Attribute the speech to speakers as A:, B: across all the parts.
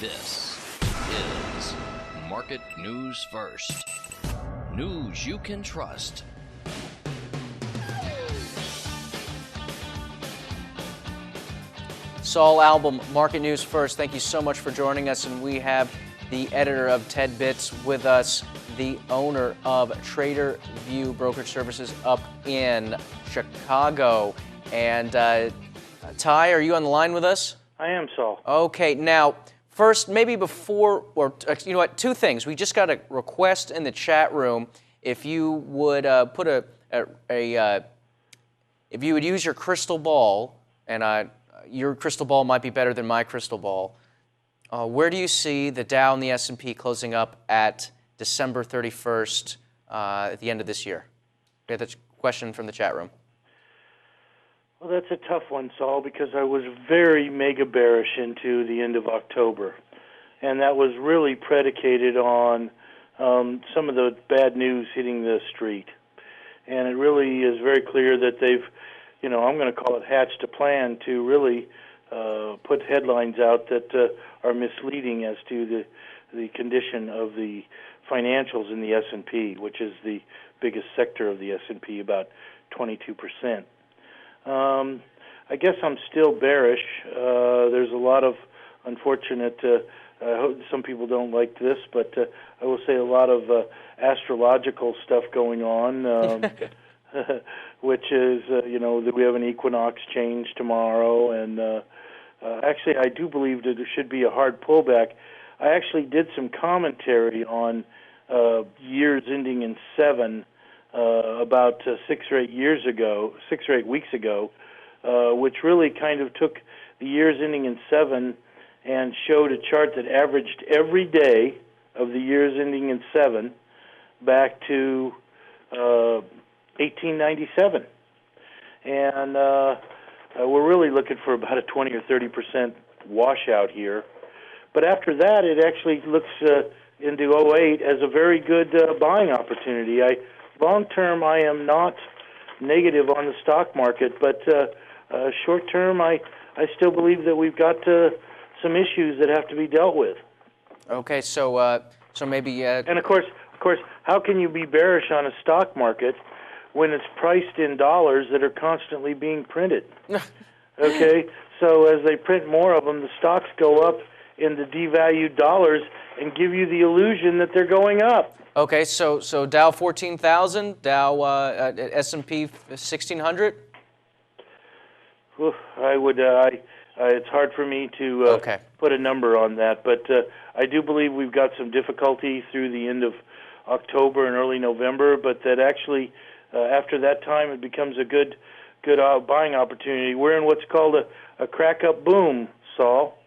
A: This is Market News First. News you can trust.
B: Saul Albom, Market News First. Thank you so much for joining us. And we have the editor of Tedbits with us, the owner of Traderview Brokerage Services up in Chicago. And Ty, are you on the line with us?
C: I am, Saul.
B: Okay, now, first, maybe before, or you know what, two things. We just got a request in the chat room if you would if you would use your crystal ball, and your crystal ball might be better than my crystal ball. Where do you see the Dow and the S&P closing up at December 31st at the end of this year? We had that question from the chat room.
C: Well, that's a tough one, Saul, because I was very mega bearish into the end of October. And that was really predicated on some of the bad news hitting the street. And it really is very clear that they've, I'm going to call it hatched a plan to really put headlines out that are misleading as to the condition of the financials in the S&P, which is the biggest sector of the S&P, about 22%. I guess I'm still bearish. There's a lot of unfortunate, I hope some people don't like this, but I will say a lot of astrological stuff going on, which is, that we have an equinox change tomorrow, and actually I do believe that there should be a hard pullback. I actually did some commentary on years ending in 7 about 6 or 8 weeks ago, which really kind of took the years ending in 7 and showed a chart that averaged every day of the years ending in 7 back to 1897. And we're really looking for about a 20 or 30% washout here. But after that, it actually looks into 08 as a very good buying opportunity. Long term, I am not negative on the stock market, but short term, I still believe that we've got some issues that have to be dealt with.
B: Okay, so maybe.
C: And of course, how can you be bearish on a stock market when it's priced in dollars that are constantly being printed? Okay, so as they print more of them, the stocks go up in the devalued dollars and give you the illusion that they're going up.
B: Okay, so Dow 14,000, Dow S&P 1,600.
C: I would. It's hard for me to put a number on that, but I do believe we've got some difficulty through the end of October and early November. But that actually, after that time, it becomes a good buying opportunity. We're in what's called a crack-up boom, Saul,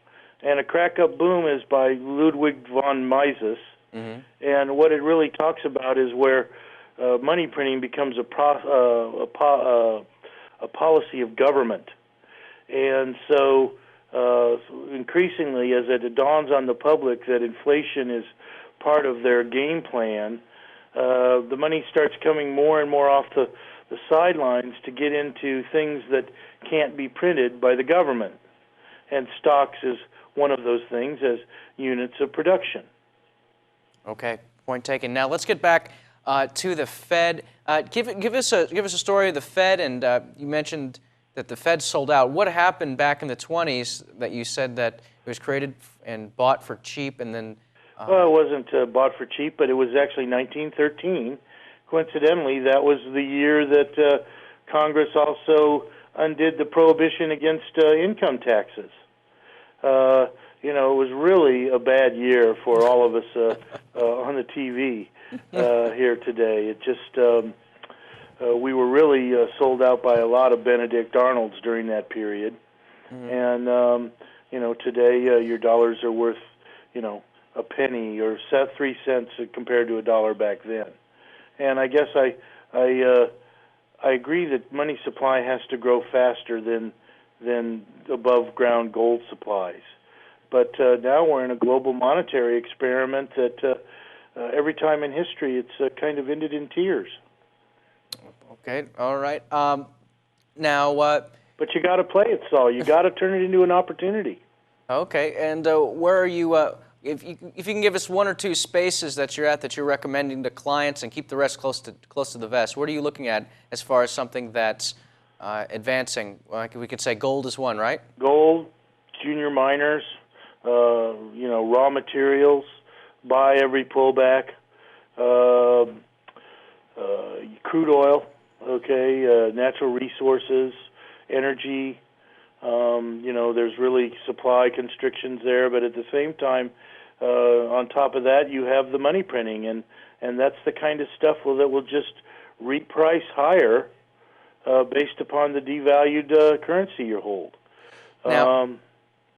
C: and a crack-up boom is by Ludwig von Mises. Mm-hmm. And what it really talks about is where money printing becomes a policy of government. And so increasingly, as it dawns on the public that inflation is part of their game plan, the money starts coming more and more off the sidelines to get into things that can't be printed by the government. And stocks is one of those things as units of production.
B: Okay, point taken. Now let's get back to the Fed. Give us a story of the Fed, and you mentioned that the Fed sold out. What happened back in the 20s that you said that it was created and bought for cheap, and then?
C: Well, it wasn't bought for cheap, but it was actually 1913. Coincidentally, that was the year that Congress also undid the prohibition against income taxes. It was really a bad year for all of us on the TV here today. It just, we were really sold out by a lot of Benedict Arnolds during that period. Mm-hmm. And, today your dollars are worth, a penny or 3 cents compared to $1 back then. And I guess I agree that money supply has to grow faster than above ground gold supplies. But now we're in a global monetary experiment that every time in history it's kind of ended in tears.
B: Okay, all right. Now,
C: but you got to play it, Saul. You got to turn it into an opportunity.
B: Okay, and where are you? If you can give us one or two spaces that you're at that you're recommending to clients, and keep the rest close to the vest. What are you looking at as far as something that's advancing? Like we could say gold is one, right?
C: Gold, junior miners, raw materials, buy every pullback, crude oil, okay, natural resources, energy. There's really supply constrictions there, but at the same time, on top of that, you have the money printing, and that's the kind of stuff that will just reprice higher based upon the devalued currency you hold.
B: Now,